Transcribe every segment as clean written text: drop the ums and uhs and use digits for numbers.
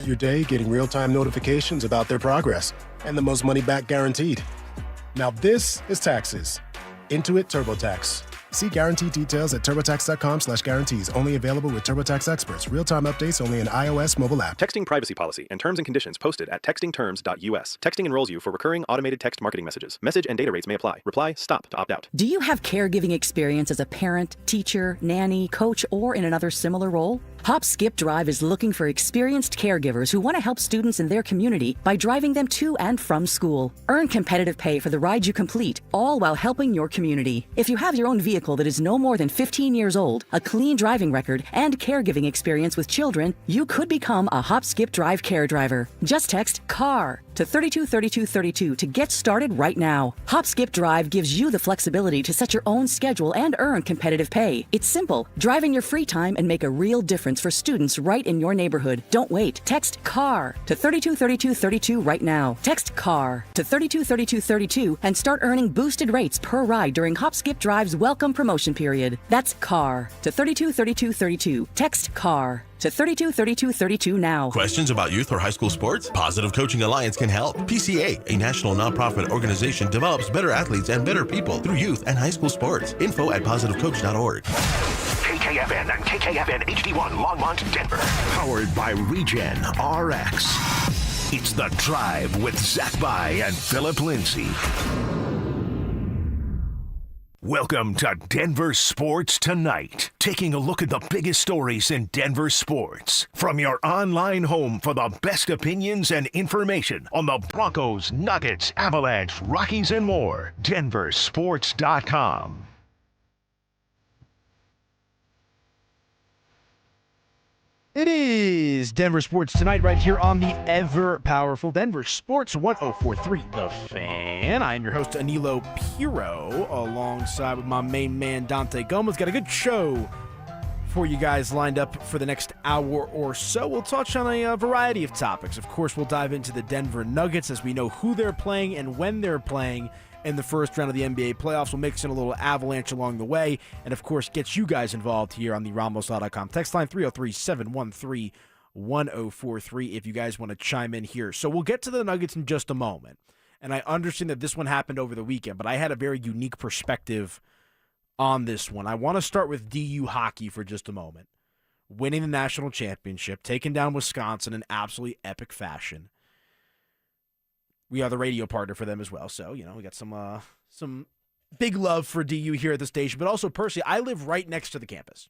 Your day getting real-time notifications about their progress and the most money back guaranteed. Now this is taxes. Intuit TurboTax. See guaranteed details at turbotax.com/guarantees. Only available with TurboTax experts. Real-time updates only in iOS mobile app. Texting privacy policy and terms and conditions posted at textingterms.us. Texting enrolls you for recurring automated text marketing messages. Message and data rates may apply. Reply STOP to opt out. Do you have caregiving experience as a parent, teacher, nanny, coach, or in another similar role? Hop Skip Drive is looking for experienced caregivers who want to help students in their community by driving them to and from school. Earn competitive pay for the ride you complete, all while helping your community. If you have your own vehicle that is no more than 15 years old, a clean driving record, and caregiving experience with children, you could become a Hop Skip Drive care driver. Just text CAR to 323232 to get started right now. Hop Skip Drive gives you the flexibility to set your own schedule and earn competitive pay. It's simple. Drive in your free time and make a real difference for students right in your neighborhood. Don't wait. Text CAR to 323232 right now. Text CAR to 323232 and start earning boosted rates per ride during Hop Skip Drive's welcome promotion period. That's CAR to 323232. Text CAR to 323232 now. Questions about youth or high school sports? Positive Coaching Alliance can help. PCA, a national nonprofit organization, develops better athletes and better people through youth and high school sports. Info at positivecoach.org. KKFN and KKFN HD1 Longmont, Denver. Powered by Regen RX. It's The Drive with Zach Bai and Philip Lindsay. Welcome to Denver Sports Tonight, taking a look at the biggest stories in Denver sports. From your online home for the best opinions and information on the Broncos, Nuggets, Avalanche, Rockies, and more. DenverSports.com. It is Denver Sports Tonight right here on the ever-powerful Denver Sports 104.3 The Fan. I am your host, Anilo Piro, alongside with my main man, Dante Gomez. Got a good show for you guys lined up for the next hour or so. We'll touch on a variety of topics. Of course, we'll dive into the Denver Nuggets as we know who they're playing and when they're playing in the first round of the NBA playoffs. We'll mix in a little Avalanche along the way, and of course, get you guys involved here on the RamosLaw.com text line 303-713-1043 if you guys want to chime in here. So we'll get to the Nuggets in just a moment, and I understand that this one happened over the weekend, but I had a very unique perspective on this one. I want to start with DU hockey for just a moment. Winning the national championship, taking down Wisconsin in absolutely epic fashion. We are the radio partner for them as well, so, you know, we got some big love for DU here at the station. But also, personally, I live right next to the campus,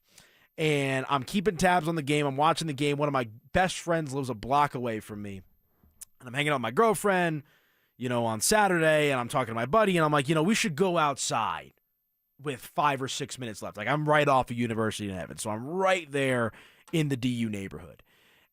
and I'm keeping tabs on the game. I'm watching the game. One of my best friends lives a block away from me, and I'm hanging out with my girlfriend, you know, on Saturday, and I'm talking to my buddy, and I'm like, you know, we should go outside with 5 or 6 minutes left. Like, I'm right off of University in Heaven, so I'm right there in the DU neighborhood.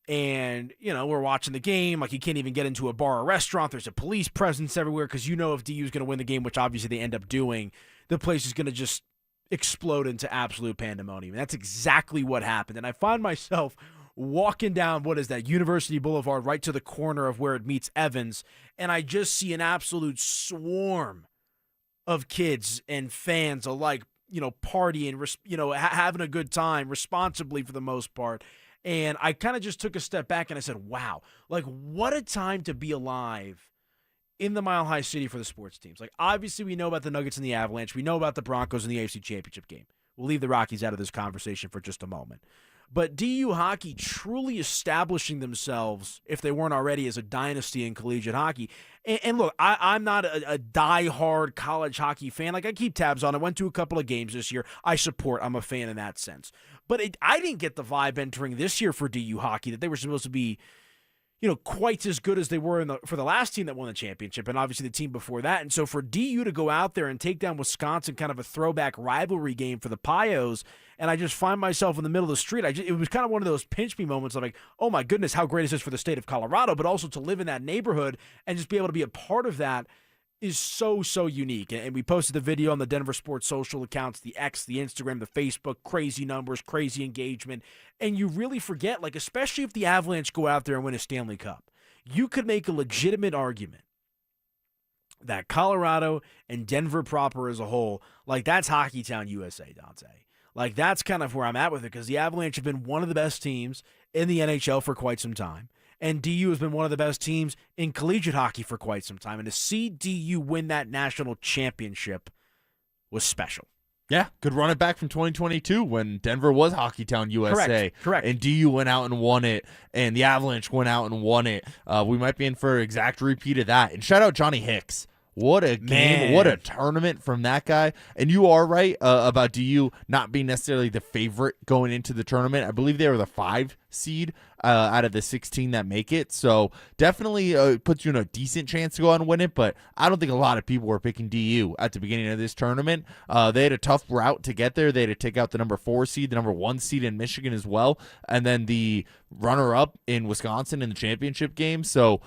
And, you know, we're watching the game. Like, you can't even get into a bar or restaurant. There's a police presence everywhere because you know if DU is going to win the game, which obviously they end up doing, the place is going to just explode into absolute pandemonium. And that's exactly what happened. And I find myself walking down, University Boulevard, right to the corner of where it meets Evans, and I just see an absolute swarm of kids and fans alike, you know, partying, you know, having a good time responsibly for the most part. And I kind of just took a step back and I said, wow, like what a time to be alive in the Mile High City for the sports teams. Like, obviously we know about the Nuggets and the Avalanche. We know about the Broncos and the AFC Championship game. We'll leave the Rockies out of this conversation for just a moment. But DU hockey truly establishing themselves, if they weren't already, as a dynasty in collegiate hockey. And look, I'm not a die-hard college hockey fan. Like, I keep tabs on it. I went to a couple of games this year. I support. I'm a fan in that sense. But I didn't get the vibe entering this year for DU hockey that they were supposed to be, you know, quite as good as they were for the last team that won the championship, and obviously the team before that. And so for DU to go out there and take down Wisconsin, kind of a throwback rivalry game for the Pios, and I just find myself in the middle of the street. It was kind of one of those pinch me moments of like, oh my goodness, how great is this for the state of Colorado, but also to live in that neighborhood and just be able to be a part of that is so, so unique. And we posted the video on the Denver Sports social accounts, the X, the Instagram, the Facebook, crazy numbers, crazy engagement. And you really forget, like, especially if the Avalanche go out there and win a Stanley Cup, you could make a legitimate argument that Colorado and Denver proper as a whole, like, that's Hockey Town, USA, Dante. Like, that's kind of where I'm at with it, because the Avalanche have been one of the best teams in the NHL for quite some time. And DU has been one of the best teams in collegiate hockey for quite some time. And to see DU win that national championship was special. Yeah, could run it back from 2022 when Denver was Hockeytown USA. Correct. And DU went out and won it, and the Avalanche went out and won it. We might be in for an exact repeat of that. And shout out Johnny Hicks. What a game, what a tournament from that guy. And you are right about DU not being necessarily the favorite going into the tournament. I believe they were the 5 seed out of the 16 that make it. So definitely puts you in a decent chance to go out and win it, but I don't think a lot of people were picking DU at the beginning of this tournament. They had a tough route to get there. They had to take out the number 4 seed, the number 1 seed in Michigan as well, and then the runner-up in Wisconsin in the championship game. So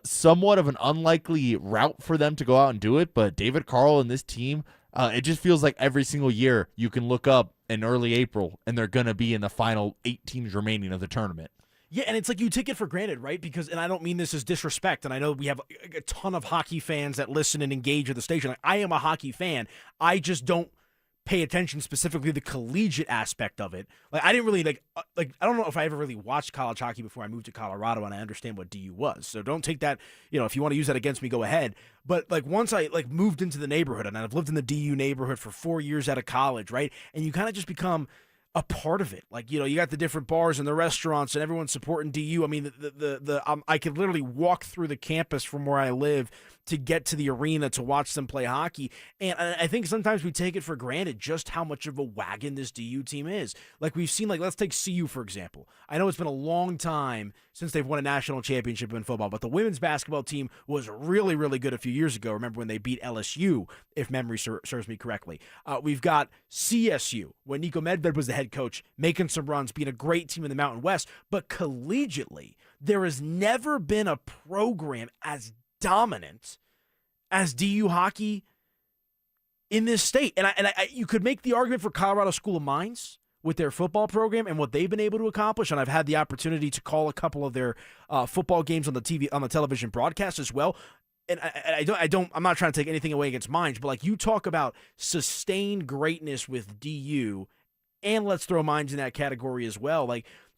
somewhat of an unlikely route for them to go out and do it, but David Carl and this team, it just feels like every single year you can look up in early April and they're going to be in the final 8 teams remaining of the tournament. Yeah, and it's like you take it for granted, right? Because, and I don't mean this as disrespect, and I know we have a ton of hockey fans that listen and engage with the station. Like, I am a hockey fan. I just don't pay attention specifically to the collegiate aspect of it. Like, I didn't really, like I don't know if I ever really watched college hockey before I moved to Colorado, and I understand what DU was. So don't take that, if you want to use that against me, go ahead. But, like, once I, moved into the neighborhood, and I've lived in the DU neighborhood for 4 years out of college, right? And you kind of just become a part of it. Like, you got the different bars and the restaurants and everyone's supporting DU. I mean, I could literally walk through the campus from where I live to get to the arena to watch them play hockey. And I think sometimes we take it for granted just how much of a wagon this DU team is. Like, we've seen, let's take CU, for example. I know it's been a long time since they've won a national championship in football, but the women's basketball team was really, really good a few years ago. Remember when they beat LSU, if memory serves me correctly. We've got CSU, when Nico Medved was the head coach, making some runs, being a great team in the Mountain West. But collegiately, there has never been a program as dominant as DU hockey in this state. And you could make the argument for Colorado School of Mines with their football program and what they've been able to accomplish. And I've had the opportunity to call a couple of their football games on the television broadcast as well. And I'm not trying to take anything away against Mines, but you talk about sustained greatness with DU, and let's throw Mines in that category as well.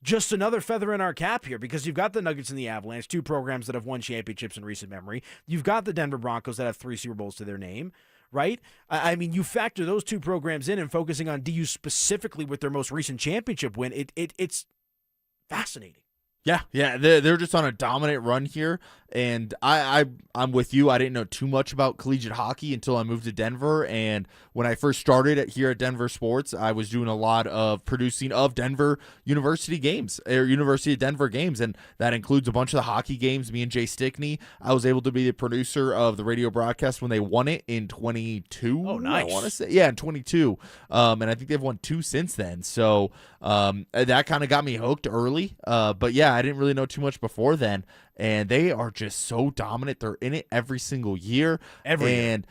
Just another feather in our cap here, because you've got the Nuggets and the Avalanche, 2 programs that have won championships in recent memory. You've got the Denver Broncos that have 3 Super Bowls to their name, right? I mean, you factor those 2 programs in, and focusing on DU specifically with their most recent championship win, it's fascinating. Yeah, they're just on a dominant run here, and I'm with you. I didn't know too much about collegiate hockey until I moved to Denver, and when I first started here at DenverSports, I was doing a lot of producing of Denver University games, or University of Denver games, and that includes a bunch of the hockey games. Me and Jay Stickney, I was able to be the producer of the radio broadcast when they won it in 22. Oh, nice. I want to say, yeah, in 22, and I think they've won 2 since then, so that kind of got me hooked early, but yeah, I didn't really know too much before then, and they are just so dominant. They're in it every single year, and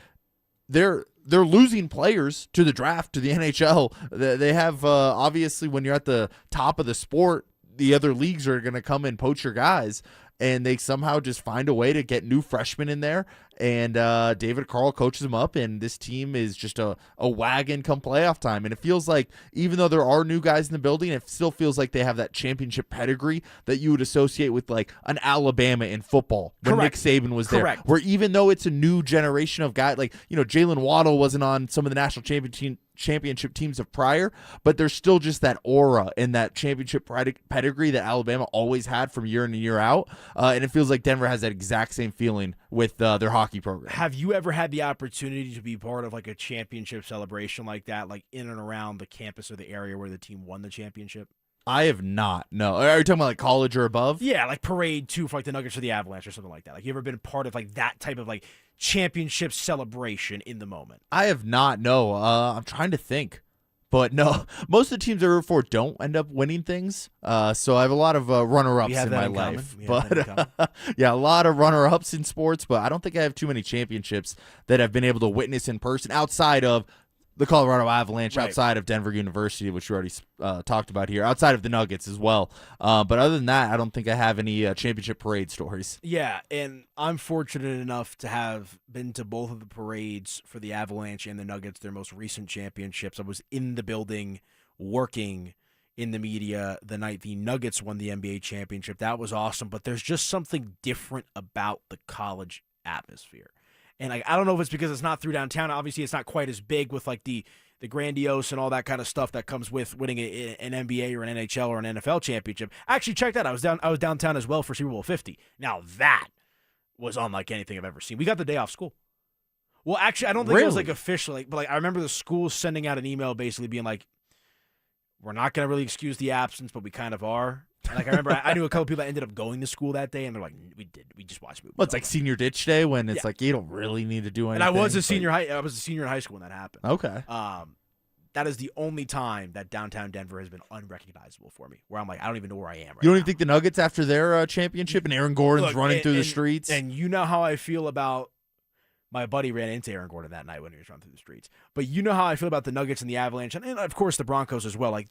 they're losing players to the draft, to the NHL. They have obviously, when you're at the top of the sport, the other leagues are going to come and poach your guys, and they somehow just find a way to get new freshmen in there, and David Carl coaches them up, and this team is just a wagon come playoff time. And it feels like, even though there are new guys in the building, it still feels like they have that championship pedigree that you would associate with an Alabama in football when Nick Saban was there. Where even though it's a new generation of guys, Jalen Waddle wasn't on some of the national championship teams of prior, but there's still just that aura and that championship pedigree that Alabama always had from year in and year out, and it feels like Denver has that exact same feeling with their hockey program. Have you ever had the opportunity to be part of a championship celebration like that, in and around the campus or the area where the team won the championship? I have not, no. Are you talking about college or above? Yeah, parade too for the Nuggets or the Avalanche or something like that. You ever been part of that type of championship celebration in the moment? I have not, no. I'm trying to think. But no, most of the teams I root for don't end up winning things. So I have a lot of runner-ups in my life. But yeah, a lot of runner-ups in sports, but I don't think I have too many championships that I've been able to witness in person outside of the Colorado Avalanche, outside of Denver University, which we already talked about here, outside of the Nuggets as well. But other than that, I don't think I have any championship parade stories. Yeah, and I'm fortunate enough to have been to both of the parades for the Avalanche and the Nuggets, their most recent championships. I was in the building working in the media the night the Nuggets won the NBA championship. That was awesome, but there's just something different about the college atmosphere. And I don't know if it's because it's not through downtown. Obviously, it's not quite as big with like the grandiose and all that kind of stuff that comes with winning an NBA or an NHL or an NFL championship. Actually, check that. I was downtown as well for Super Bowl 50. Now that was unlike anything I've ever seen. We got the day off school. Well, actually, I don't think it was like official, but like I remember the school sending out an email basically being like, "We're not going to really excuse the absence, but we kind of are." And like I remember, I knew a couple people that ended up going to school that day, and they're like, "We just watched movies." Well, it's like senior ditch day when it's like you don't really need to do anything. And I was a senior in high school when that happened. Okay. That is the only time that downtown Denver has been unrecognizable for me, where I'm like, I don't even know where I am right now. You don't even think the Nuggets after their championship and Aaron Gordon's running through the streets? And you know how I feel about my buddy ran into Aaron Gordon that night when he was running through the streets. But you know how I feel about the Nuggets and the Avalanche, and of course the Broncos as well. Like,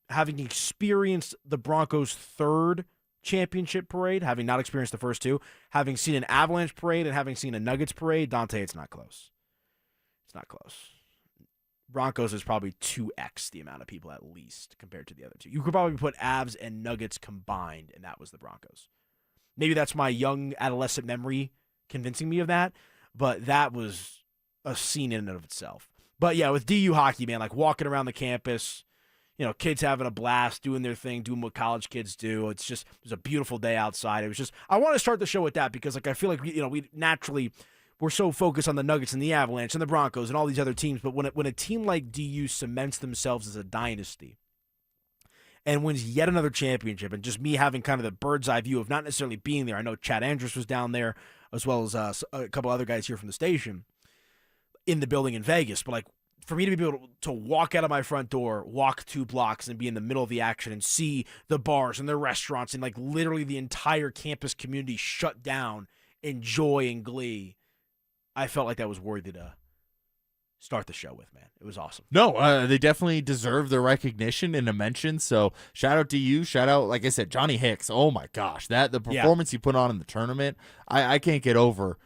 having experienced the Broncos' third championship parade, having not experienced the first two, having seen an Avalanche parade and having seen a Nuggets parade, Dante, it's not close. It's not close. Broncos is probably 2x the amount of people at least compared to the other two. You could probably put Avs and Nuggets combined, and that was the Broncos. Maybe that's my young adolescent memory convincing me of that, but that was a scene in and of itself. But yeah, with DU hockey, man, like walking around the campus, you know, kids having a blast, doing their thing, doing what college kids do. It was a beautiful day outside. It was just, I want to start the show with that because like I feel like we naturally, we're so focused on the Nuggets and the Avalanche and the Broncos and all these other teams, but when a team like DU cements themselves as a dynasty and wins yet another championship, and just me having kind of the bird's eye view of not necessarily being there. I know Chad Andrus was down there as well as a couple other guys here from the station in the building in Vegas, but like for me to be able to walk out of my front door, walk 2 blocks and be in the middle of the action and see the bars and the restaurants and like literally the entire campus community shut down in joy and glee, I felt like that was worthy to start the show with, man. It was awesome. No, they definitely deserve their recognition and a mention. So shout out to you. Shout out, like I said, Johnny Hicks. Oh my gosh, the performance he put on in the tournament, I can't get over.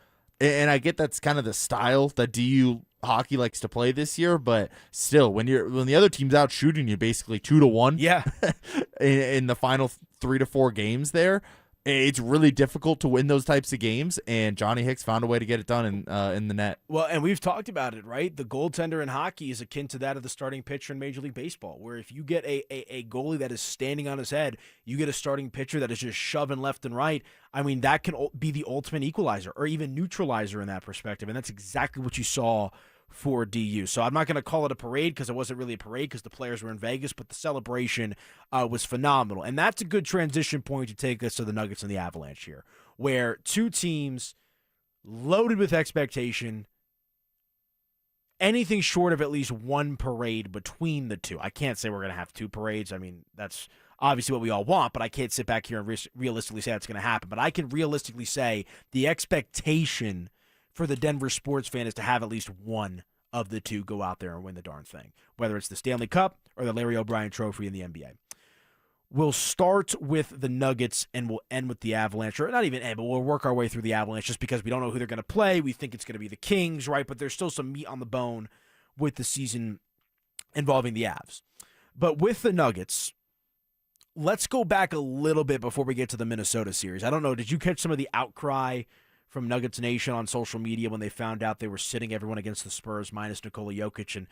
And I get that's kind of the style that DU hockey likes to play this year, but still, when the other team's out shooting you basically 2-1, in the final 3 to 4 games there. It's really difficult to win those types of games, and Johnny Hicks found a way to get it done in the net. Well, and we've talked about it, right? The goaltender in hockey is akin to that of the starting pitcher in Major League Baseball, where if you get a goalie that is standing on his head, you get a starting pitcher that is just shoving left and right. I mean, that can be the ultimate equalizer or even neutralizer in that perspective, and that's exactly what you saw for DU. So I'm not going to call it a parade because it wasn't really a parade because the players were in Vegas, but the celebration was phenomenal. And that's a good transition point to take us to the Nuggets and the Avalanche here, where two teams loaded with expectation, anything short of at least one parade between the two. I can't say we're going to have 2 parades. I mean, that's obviously what we all want, but I can't sit back here and realistically say that's going to happen. But I can realistically say the expectation for the Denver sports fan is to have at least one of the two go out there and win the darn thing, whether it's the Stanley Cup or the Larry O'Brien Trophy in the NBA. We'll start with the Nuggets and we'll end with the Avalanche, or not even end, but we'll work our way through the Avalanche just because we don't know who they're going to play. We think it's going to be the Kings, right? But there's still some meat on the bone with the season involving the Avs. But with the Nuggets, let's go back a little bit before we get to the Minnesota series. I don't know, did you catch some of the outcry from Nuggets Nation on social media when they found out they were sitting everyone against the Spurs minus Nikola Jokic, and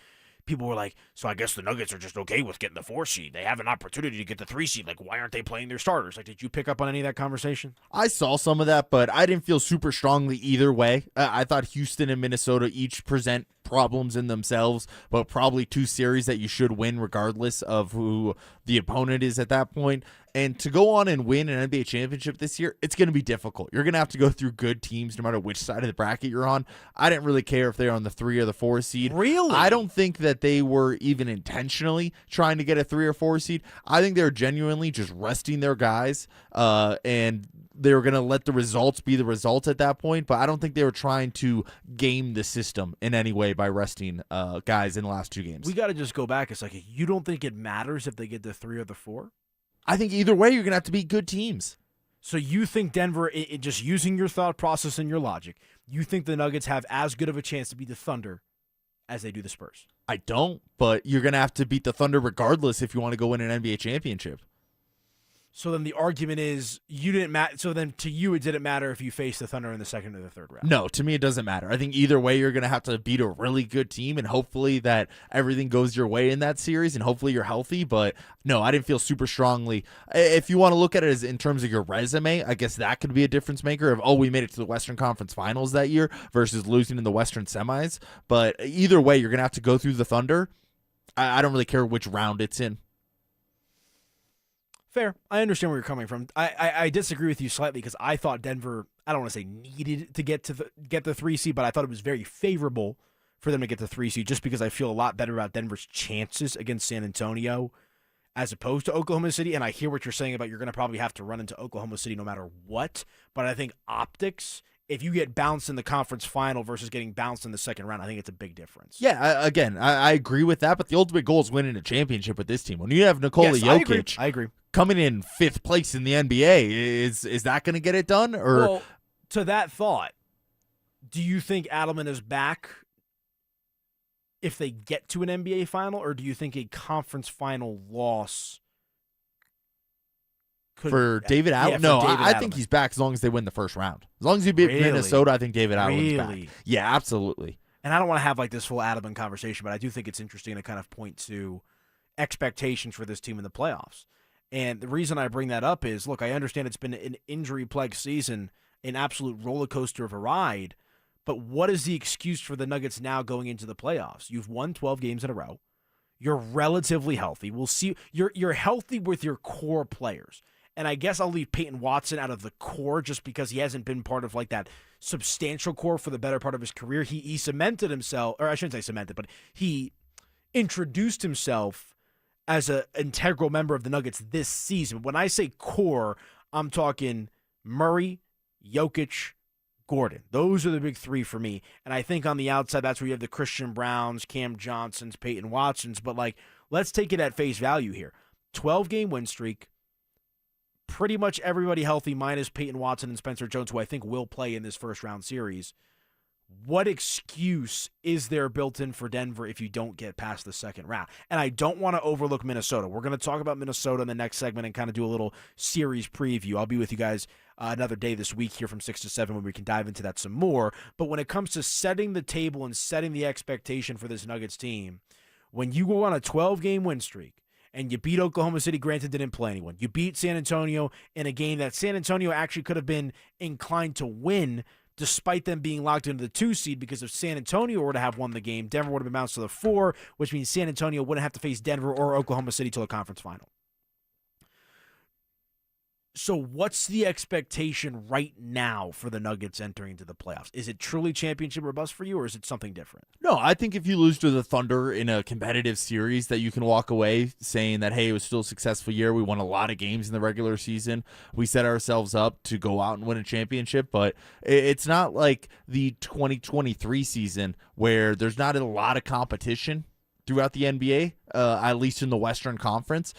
people were like, so I guess the Nuggets are just okay with getting the 4 seed. They have an opportunity to get the 3 seed. Like, why aren't they playing their starters? Like, did you pick up on any of that conversation? I saw some of that, but I didn't feel super strongly either way. I thought Houston and Minnesota each present problems in themselves, but probably 2 series that you should win regardless of who the opponent is at that point. And to go on and win an NBA championship this year, it's going to be difficult. You're going to have to go through good teams no matter which side of the bracket you're on. I didn't really care if they're on the 3 or the 4 seed. Really? I don't think that they were even intentionally trying to get a 3 or 4 seed. I think they're genuinely just resting their guys, and they were going to let the results be the results at that point, but I don't think they were trying to game the system in any way by resting guys in the last 2 games. We got to just go back a second. You don't think it matters if they get the 3 or the 4? I think either way, you're going to have to beat good teams. So you think Denver, just using your thought process and your logic, you think the Nuggets have as good of a chance to beat the Thunder as they do the Spurs? I don't, but you're going to have to beat the Thunder regardless if you want to go win an NBA championship. So then the argument is you didn't matter. So then to you, it didn't matter if you faced the Thunder in the second or the third round. No, to me, it doesn't matter. I think either way, you're going to have to beat a really good team, and hopefully that everything goes your way in that series, and hopefully you're healthy. But no, I didn't feel super strongly. If you want to look at it as in terms of your resume, I guess that could be a difference maker of, we made it to the Western Conference Finals that year versus losing in the Western semis. But either way, you're going to have to go through the Thunder. I don't really care which round it's in. Fair. I understand where you're coming from. I disagree with you slightly because I thought Denver, I don't want to say needed to get the 3 seed, but I thought it was very favorable for them to get the 3 seed just because I feel a lot better about Denver's chances against San Antonio as opposed to Oklahoma City. And I hear what you're saying about you're going to probably have to run into Oklahoma City no matter what. But I think optics, if you get bounced in the conference final versus getting bounced in the second round, I think it's a big difference. Yeah, I agree with that, but the ultimate goal is winning a championship with this team. When you have Nikola Jokic I agree. coming in 5th place in the NBA, is that going to get it done? Or well, to that thought, do you think Adelman is back if they get to an NBA final, or do you think a conference final loss for David Adelman? No, I think he's back as long as they win the first round. As long as you beat Minnesota, I think David Adelman's back. Yeah, absolutely. And I don't want to have like this full Adelman conversation, but I do think it's interesting to kind of point to expectations for this team in the playoffs. And the reason I bring that up is, look, I understand it's been an injury-plagued season, an absolute roller coaster of a ride, but what is the excuse for the Nuggets now going into the playoffs? You've won 12 games in a row. You're relatively healthy. We'll see. You're healthy with your core players. And I guess I'll leave Payton Watson out of the core just because he hasn't been part of like that substantial core for the better part of his career. He cemented himself, or I shouldn't say cemented, but he introduced himself as an integral member of the Nuggets this season. When I say core, I'm talking Murray, Jokic, Gordon. Those are the big three for me. And I think on the outside, that's where you have the Christian Browns, Cam Johnsons, Peyton Watsons. But like, let's take it at face value here. 12-game win streak. Pretty much everybody healthy minus Peyton Watson and Spencer Jones, who I think will play in this first-round series. What excuse is there built in for Denver if you don't get past the second round? And I don't want to overlook Minnesota. We're going to talk about Minnesota in the next segment and kind of do a little series preview. I'll be with you guys another day this week here from 6 to 7 when we can dive into that some more. But when it comes to setting the table and setting the expectation for this Nuggets team, when you go on a 12-game win streak, and you beat Oklahoma City, granted didn't play anyone. You beat San Antonio in a game that San Antonio actually could have been inclined to win despite them being locked into the 2 seed, because if San Antonio were to have won the game, Denver would have been bounced to the 4, which means San Antonio wouldn't have to face Denver or Oklahoma City till the conference final. So what's the expectation right now for the Nuggets entering into the playoffs? Is it truly championship or bust for you, or is it something different? No, I think if you lose to the Thunder in a competitive series, that you can walk away saying that, hey, it was still a successful year. We won a lot of games in the regular season. We set ourselves up to go out and win a championship, but it's not like the 2023 season where there's not a lot of competition throughout the NBA, at least in the Western Conference.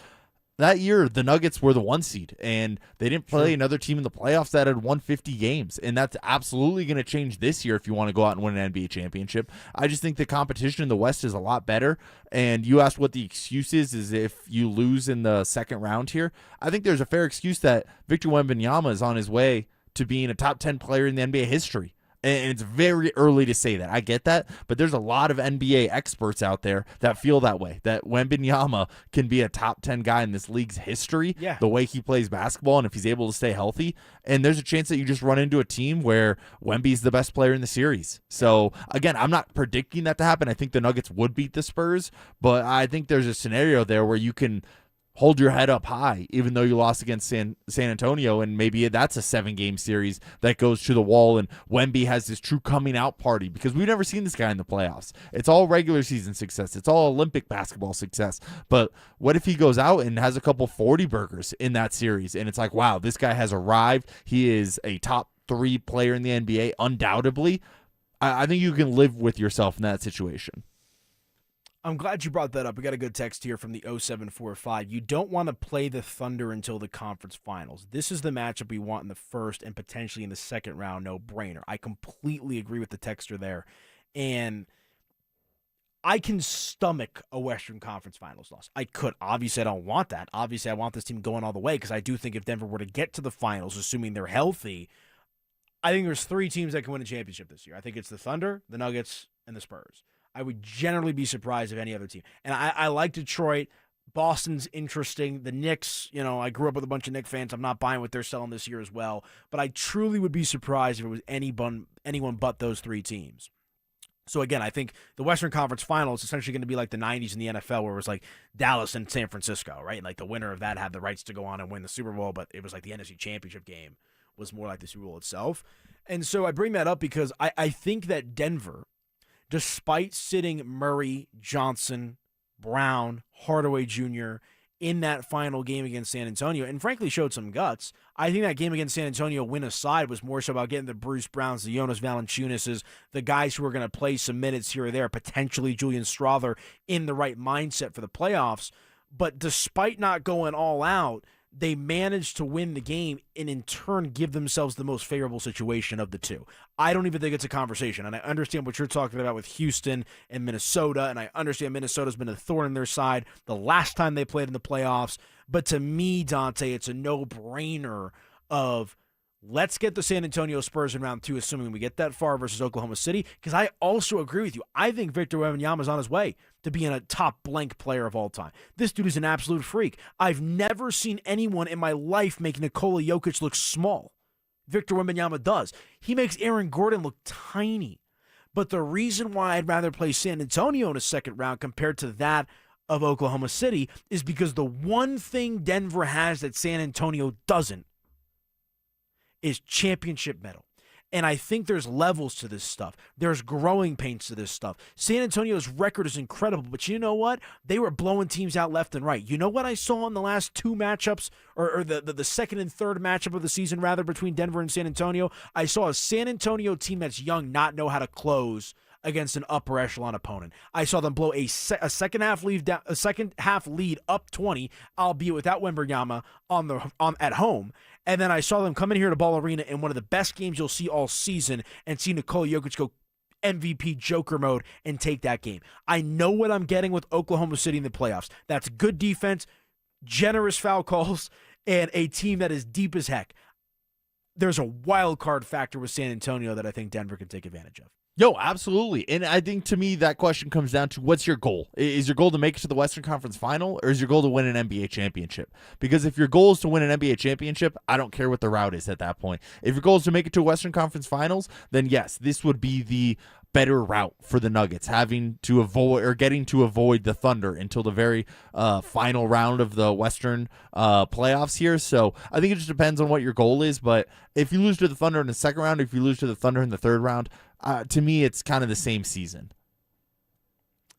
That year, the Nuggets were the 1 seed, and they didn't play another team in the playoffs that had won 50 games, and that's absolutely going to change this year if you want to go out and win an NBA championship. I just think the competition in the West is a lot better, and you asked what the excuse is if you lose in the second round here. I think there's a fair excuse that Victor Wembanyama is on his way to being a top 10 player in the NBA history. And it's very early to say that. I get that. But there's a lot of NBA experts out there that feel that way, that Wembanyama can be a top 10 guy in this league's history, the way he plays basketball, and if he's able to stay healthy. And there's a chance that you just run into a team where Wemby's the best player in the series. So, again, I'm not predicting that to happen. I think the Nuggets would beat the Spurs, but I think there's a scenario there where you can hold your head up high, even though you lost against San Antonio, and maybe that's a 7-game series that goes to the wall, and Wemby has this true coming out party, because we've never seen this guy in the playoffs. It's all regular season success. It's all Olympic basketball success. But what if he goes out and has a couple 40 burgers in that series, and it's like, wow, this guy has arrived. He is a top 3 player in the NBA, undoubtedly. I think you can live with yourself in that situation. I'm glad you brought that up. We got a good text here from the 0745. You don't want to play the Thunder until the conference finals. This is the matchup we want in the first and potentially in the second round. No brainer. I completely agree with the texter there. And I can stomach a Western Conference Finals loss. I could. Obviously, I don't want that. Obviously, I want this team going all the way because I do think if Denver were to get to the finals, assuming they're healthy, I think there's 3 teams that can win a championship this year. I think it's the Thunder, the Nuggets, and the Spurs. I would generally be surprised if any other team. And I like Detroit. Boston's interesting. The Knicks, I grew up with a bunch of Knicks fans. I'm not buying what they're selling this year as well. But I truly would be surprised if it was anyone but those 3 teams. So, again, I think the Western Conference Final is essentially going to be like the 90s in the NFL where it was like Dallas and San Francisco, right? And like the winner of that had the rights to go on and win the Super Bowl, but it was like the NFC Championship game was more like the Super Bowl itself. And so I bring that up because I think that Denver, despite sitting Murray, Johnson, Brown, Hardaway Jr. in that final game against San Antonio, and frankly showed some guts, I think that game against San Antonio, win aside, was more so about getting the Bruce Browns, the Jonas Valanciunas, the guys who are going to play some minutes here or there, potentially Julian Strawther, in the right mindset for the playoffs. But despite not going all out, they managed to win the game and in turn give themselves the most favorable situation of the 2. I don't even think it's a conversation, and I understand what you're talking about with Houston and Minnesota, and I understand Minnesota's been a thorn in their side the last time they played in the playoffs, but to me, Dante, it's a no-brainer of let's get the San Antonio Spurs in round 2, assuming we get that far versus Oklahoma City, because I also agree with you. I think Victor Wembanyama is on his way to being a top blank player of all time. This dude is an absolute freak. I've never seen anyone in my life make Nikola Jokic look small. Victor Wembanyama does. He makes Aaron Gordon look tiny. But the reason why I'd rather play San Antonio in a second round compared to that of Oklahoma City is because the one thing Denver has that San Antonio doesn't is championship medal. And I think there's levels to this stuff. There's growing pains to this stuff. San Antonio's record is incredible, but you know what? They were blowing teams out left and right. You know what I saw in the last 2 matchups, or the second and third matchup of the season, rather, between Denver and San Antonio? I saw a San Antonio team that's young not know how to close against an upper echelon opponent. I saw them blow a second half lead up 20, albeit without Wembanyama at home. And then I saw them come in here to Ball Arena in one of the best games you'll see all season and see Nikola Jokic go MVP Joker mode and take that game. I know what I'm getting with Oklahoma City in the playoffs. That's good defense, generous foul calls, and a team that is deep as heck. There's a wild card factor with San Antonio that I think Denver can take advantage of. Yo, absolutely. And I think to me that question comes down to what's your goal? Is your goal to make it to the Western Conference Final, or is your goal to win an NBA championship? Because if your goal is to win an NBA championship, I don't care what the route is at that point. If your goal is to make it to Western Conference Finals, then yes, this would be the better route for the Nuggets, having to avoid or getting to avoid the Thunder until the very final round of the Western playoffs here. So I think it just depends on what your goal is. But if you lose to the Thunder in the second round, if you lose to the Thunder in the third round, to me, it's kind of the same season.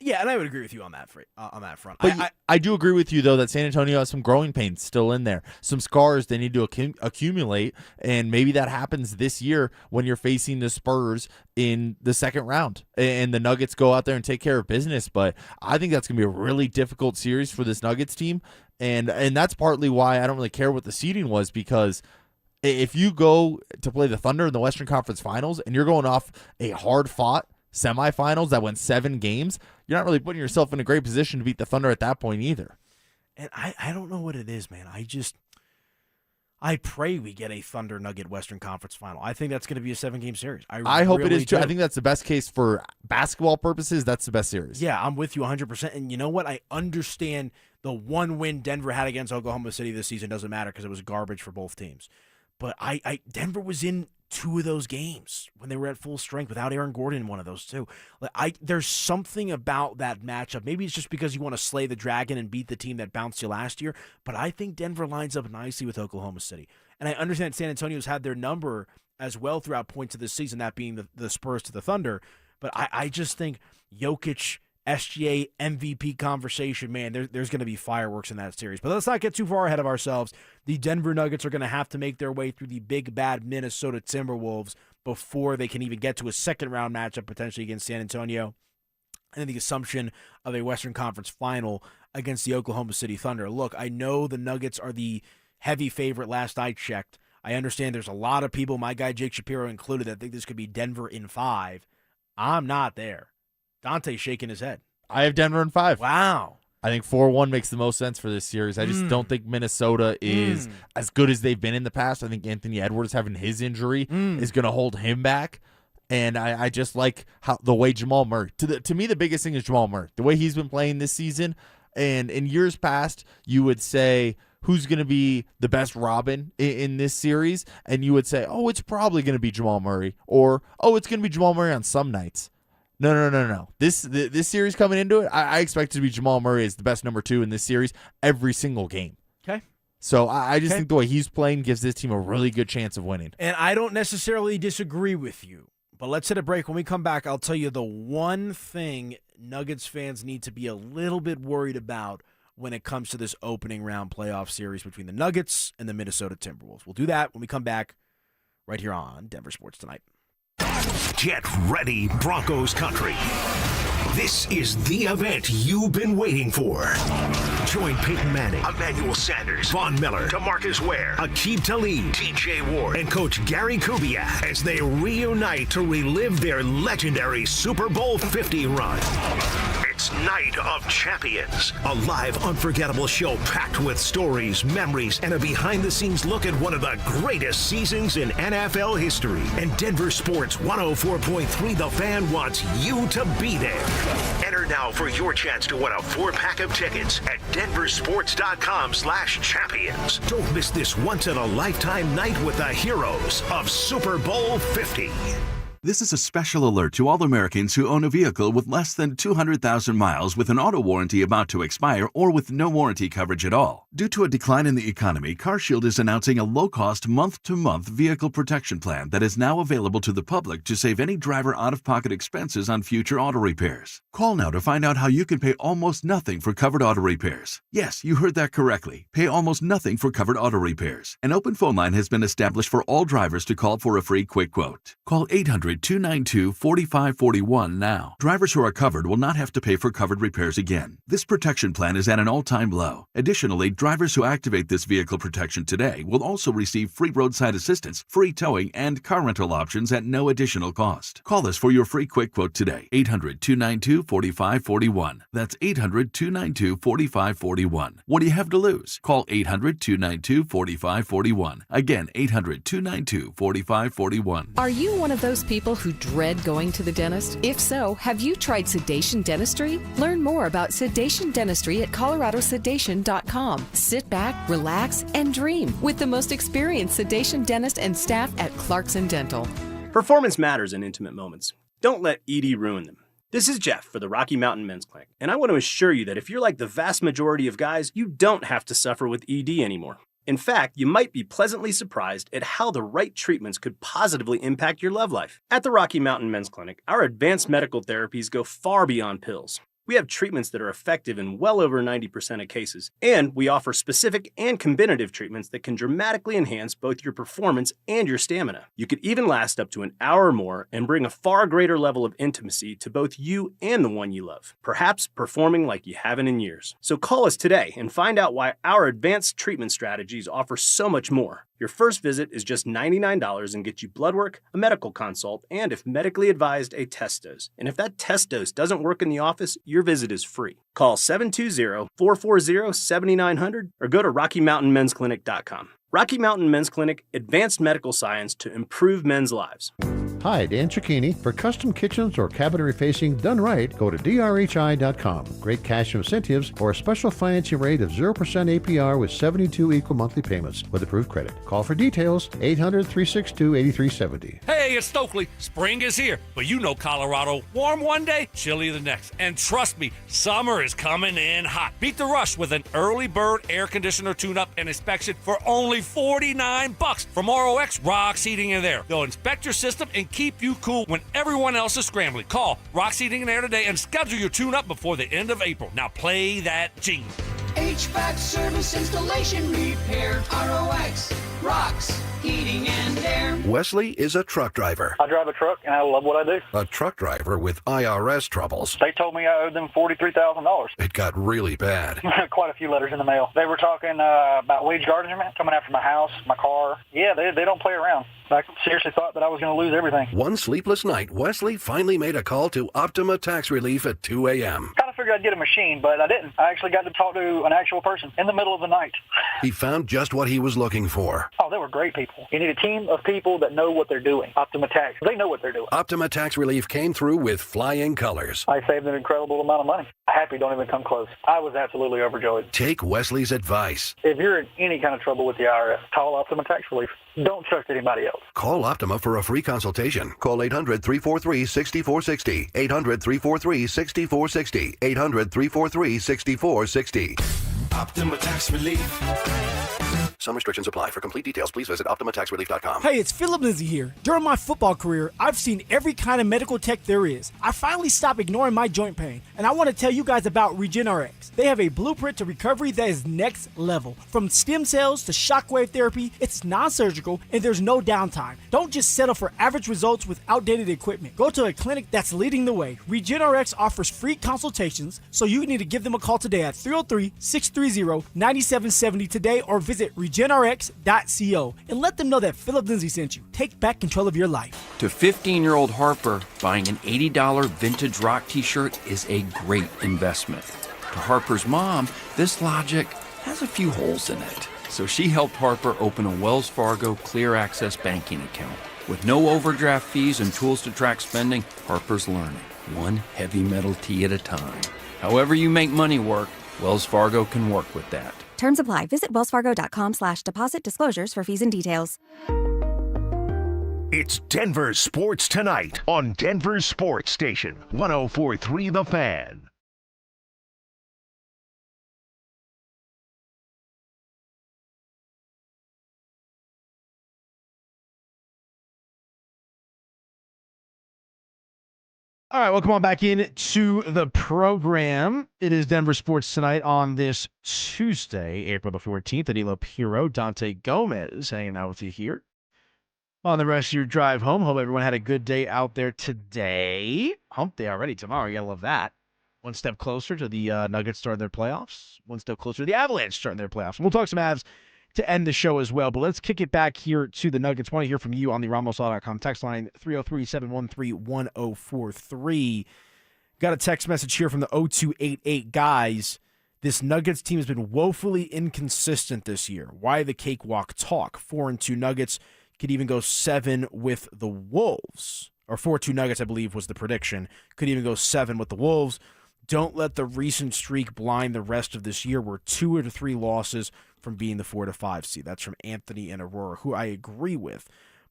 Yeah, and I would agree with you on that front. But I do agree with you, though, that San Antonio has some growing pains still in there, some scars they need to accumulate, and maybe that happens this year when you're facing the Spurs in the second round, and the Nuggets go out there and take care of business. But I think that's going to be a really difficult series for this Nuggets team, and that's partly why I don't really care what the seeding was, because if you go to play the Thunder in the Western Conference Finals and you're going off a hard-fought semifinals that went 7 games, you're not really putting yourself in a great position to beat the Thunder at that point either. And I don't know what it is, man. I pray we get a Thunder Nugget Western Conference Final. I think that's going to be a 7-game series. I hope really it is too. do. I think that's the best case for basketball purposes. That's the best series. Yeah, I'm with you 100%. And you know what? I understand the one win Denver had against Oklahoma City this season doesn't matter because it was garbage for both teams. But Denver was in 2 of those games when they were at full strength without Aaron Gordon in one of those too. There's something about that matchup. Maybe it's just because you want to slay the dragon and beat the team that bounced you last year, but I think Denver lines up nicely with Oklahoma City. And I understand San Antonio's had their number as well throughout points of this season, that being the Spurs to the Thunder. But I just think Jokic, SGA, MVP conversation, man, there's going to be fireworks in that series. But let's not get too far ahead of ourselves. The Denver Nuggets are going to have to make their way through the big, bad Minnesota Timberwolves before they can even get to a second-round matchup potentially against San Antonio. And then the assumption of a Western Conference Final against the Oklahoma City Thunder. Look, I know the Nuggets are the heavy favorite last I checked. I understand there's a lot of people, my guy Jake Shapiro included, that think this could be Denver in 5. I'm not there. Dante's shaking his head. I have Denver in 5. Wow. I think 4-1 makes the most sense for this series. I just don't think Minnesota is as good as they've been in the past. I think Anthony Edwards having his injury is going to hold him back. And I just like the way Jamal Murray. To me, the biggest thing is Jamal Murray. The way he's been playing this season. And in years past, you would say, who's going to be the best Robin in this series? And you would say, oh, it's probably going to be Jamal Murray. Or, oh, it's going to be Jamal Murray on some nights. No. This series coming into it, I expect it to be Jamal Murray as the best number 2 in this series every single game. Okay. So I just think the way he's playing gives this team a really good chance of winning. And I don't necessarily disagree with you, but let's hit a break. When we come back, I'll tell you the one thing Nuggets fans need to be a little bit worried about when it comes to this opening round playoff series between the Nuggets and the Minnesota Timberwolves. We'll do that when we come back right here on Denver Sports Tonight. Get ready, Broncos country. This is the event you've been waiting for. Join Peyton Manning, Emmanuel Sanders, Von Miller, DeMarcus Ware, Aqib Talib, TJ Ward, and Coach Gary Kubiak as they reunite to relive their legendary Super Bowl 50 run. It's Night of Champions, a live, unforgettable show packed with stories, memories, and a behind-the-scenes look at one of the greatest seasons in NFL history. And Denver Sports 104.3 The Fan wants you to be there. Enter now for your chance to win a 4-pack of tickets at DenverSports.com/champions. Don't miss this once-in-a-lifetime night with the heroes of Super Bowl 50. This is a special alert to all Americans who own a vehicle with less than 200,000 miles with an auto warranty about to expire or with no warranty coverage at all. Due to a decline in the economy, CarShield is announcing a low-cost month-to-month vehicle protection plan that is now available to the public to save any driver out-of-pocket expenses on future auto repairs. Call now to find out how you can pay almost nothing for covered auto repairs. Yes, you heard that correctly. Pay almost nothing for covered auto repairs. An open phone line has been established for all drivers to call for a free quick quote. Call 800-292-4541 now. Drivers who are covered will not have to pay for covered repairs again. This protection plan is at an all-time low. Additionally, drivers who activate this vehicle protection today will also receive free roadside assistance, free towing, and car rental options at no additional cost. Call us for your free quick quote today. 800-292-4541. That's 800-292-4541. What do you have to lose? Call 800-292-4541. Again, 800-292-4541. Are you one of those people who dread going to the dentist? If so, have you tried sedation dentistry? Learn more about sedation dentistry at coloradosedation.com. Sit back, relax, and dream with the most experienced sedation dentist and staff at Clarkson Dental. Performance matters in intimate moments. Don't let ED ruin them. This is Jeff for the Rocky Mountain Men's Clinic, and I want to assure you that if you're like the vast majority of guys, you don't have to suffer with ED anymore. In fact, you might be pleasantly surprised at how the right treatments could positively impact your love life. At the Rocky Mountain Men's Clinic, our advanced medical therapies go far beyond pills. We have treatments that are effective in well over 90% of cases, and we offer specific and combinative treatments that can dramatically enhance both your performance and your stamina. You could even last up to an hour or more and bring a far greater level of intimacy to both you and the one you love, perhaps performing like you haven't in years. So call us today and find out why our advanced treatment strategies offer so much more. Your first visit is just $99 and gets you blood work, a medical consult, and if medically advised, a test dose. And if that test dose doesn't work in the office, your visit is free. Call 720-440-7900 or go to RockyMountainMen'sClinic.com. Rocky Mountain Men's Clinic, advanced medical science to improve men's lives. Hi, Dan Cicchini. For custom kitchens or cabinetry facing done right, go to drhi.com. Great cash incentives or a special financing rate of 0% APR with 72 equal monthly payments with approved credit. Call for details, 800-362-8370. Hey, it's Stokely. Spring is here, but you know Colorado. Warm one day, chilly the next. And trust me, summer is coming in hot. Beat the rush with an early bird air conditioner tune-up and inspection for only $49 from ROX Rocks Heating and Air. They'll inspect your system and keep you cool when everyone else is scrambling. Call Rocks Heating and Air today and schedule your tune-up before the end of April. Now play that jingle. HVAC service, installation, repair, ROX, Rocks, Heating and Air. Wesley is a truck driver. I drive a truck and I love what I do. A truck driver with IRS troubles. They told me I owed them $43,000. It got really bad. Quite a few letters in the mail. They were talking about wage garnishment, coming after my house, my car. Yeah, they don't play around. I seriously thought that I was going to lose everything. One sleepless night, Wesley finally made a call to Optima Tax Relief at 2 a.m. Kind of figured figured I'd get a machine, but I didn't. I actually got to talk to an actual person in the middle of the night. He found just what he was looking for. Oh, they were great people. You need a team of people that know what they're doing. Optima Tax, they know what they're doing. Optima Tax Relief came through with flying colors. I saved an incredible amount of money. Happy don't even come close. I was absolutely overjoyed. Take Wesley's advice. If you're in any kind of trouble with the IRS, call Optima Tax Relief. Don't trust anybody else. Call Optima for a free consultation. Call 800-343-6460. 800-343-6460. 800-343-6460. Optima Tax Relief. Some restrictions apply. For complete details, please visit OptimaTaxRelief.com. Hey, it's Philip Lindsay here. During my football career, I've seen every kind of medical tech there is. I finally stopped ignoring my joint pain, and I want to tell you guys about RegenRx. They have a blueprint to recovery that is next level. From stem cells to shockwave therapy, it's non-surgical, and there's no downtime. Don't just settle for average results with outdated equipment. Go to a clinic that's leading the way. RegenRx offers free consultations, so you need to give them a call today at 303-630-9770 today, or visit regenrx.co and let them know that Philip Lindsay sent you. Take back control of your life. To 15-year-old Harper, buying an $80 vintage rock t-shirt is a great investment. To Harper's mom, this logic has a few holes in it. So she helped Harper open a Wells Fargo Clear Access banking account. With no overdraft fees and tools to track spending, Harper's learning, one heavy metal tee at a time. However you make money work, Wells Fargo can work with that. Terms apply. Visit wellsfargo.com/deposit disclosures for fees and details. It's Denver Sports Tonight on Denver Sports Station 104.3 The Fan. All right, welcome on back in to the program. It is Denver Sports Tonight on this Tuesday, April the 14th. Danilo Piro, Dante Gomez hanging out with you here on the rest of your drive home. Hope everyone had a good day out there today. Hump day already tomorrow. You got to love that. One step closer to the Nuggets starting their playoffs. One step closer to the Avalanche starting their playoffs. And we'll talk some Avs to end the show as well. But let's kick it back here to the Nuggets. Want to hear from you on the RamosLaw.com text line, 303-713-1043. Got a text message here from the 0288 guys. This Nuggets team has been woefully inconsistent this year. Why the cakewalk talk? 4-2 Nuggets could even go 7 with the Wolves. Or 4-2 Nuggets, I believe, was the prediction. Could even go 7 with the Wolves. Don't let the recent streak blind the rest of this year. We're 2 or 3 losses from being the 4 to 5 seed. That's from Anthony and Aurora, who I agree with.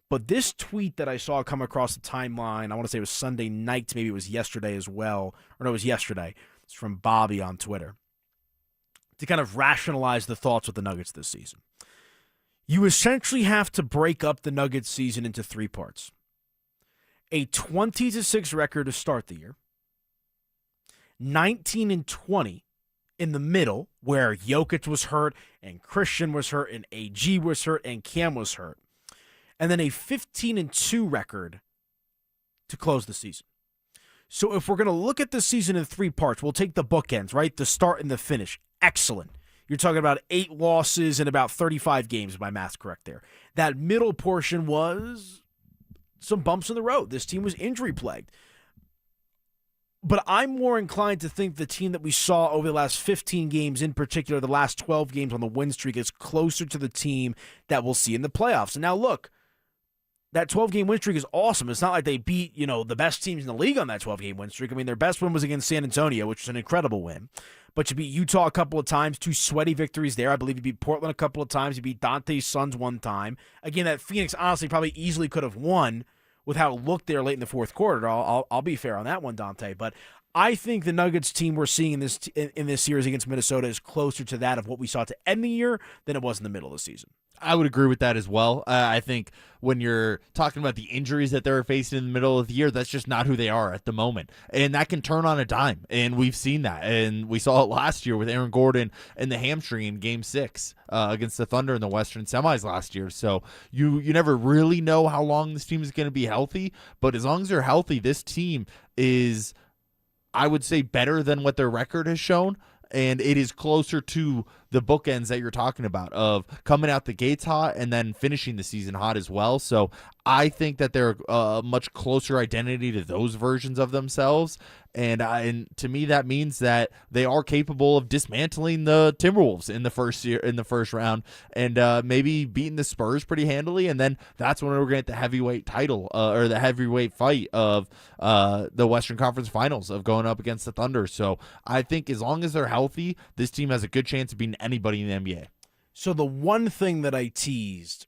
But this tweet that I saw come across the timeline, I want to say it was Sunday night, maybe it was yesterday as well. Or no, it was yesterday. It's from Bobby on Twitter. To kind of rationalize the thoughts with the Nuggets this season. You essentially have to break up the Nuggets season into 3 parts. A 20-6 record to start the year. 19-20 in the middle, where Jokic was hurt and Christian was hurt and AG was hurt and Cam was hurt. And then a 15-2 record to close the season. So if we're going to look at the season in 3 parts, we'll take the bookends, right? The start and the finish. Excellent. You're talking about 8 losses in about 35 games, if my math's correct there. That middle portion was some bumps in the road. This team was injury-plagued. But I'm more inclined to think the team that we saw over the last 15 games, in particular the last 12 games on the win streak, is closer to the team that we'll see in the playoffs. And now look, that 12-game win streak is awesome. It's not like they beat, the best teams in the league on that 12-game win streak. I mean, their best win was against San Antonio, which was an incredible win. But you beat Utah a couple of times, 2 sweaty victories there. I believe you beat Portland a couple of times. You beat Dante's Suns 1 time. Again, that Phoenix honestly probably easily could have won with how it looked there late in the fourth quarter. I'll be fair on that one, Dante. But I think the Nuggets team we're seeing in this series against Minnesota is closer to that of what we saw to end the year than it was in the middle of the season. I would agree with that as well. I think when you're talking about the injuries that they're facing in the middle of the year, that's just not who they are at the moment. And that can turn on a dime. And we've seen that. And we saw it last year with Aaron Gordon and the hamstring in Game 6 against the Thunder in the Western semis last year. So you never really know how long this team is going to be healthy. But as long as they're healthy, this team is, I would say, better than what their record has shown. And it is closer to the bookends that you're talking about of coming out the gates hot and then finishing the season hot as well. So I think that they're a much closer identity to those versions of themselves. And to me, that means that they are capable of dismantling the Timberwolves in the first round, and maybe beating the Spurs pretty handily. And then that's when we're going to get the heavyweight title or the heavyweight fight of the Western Conference Finals of going up against the Thunder. So I think as long as they're healthy, this team has a good chance of beating anybody in the NBA. So the one thing that I teased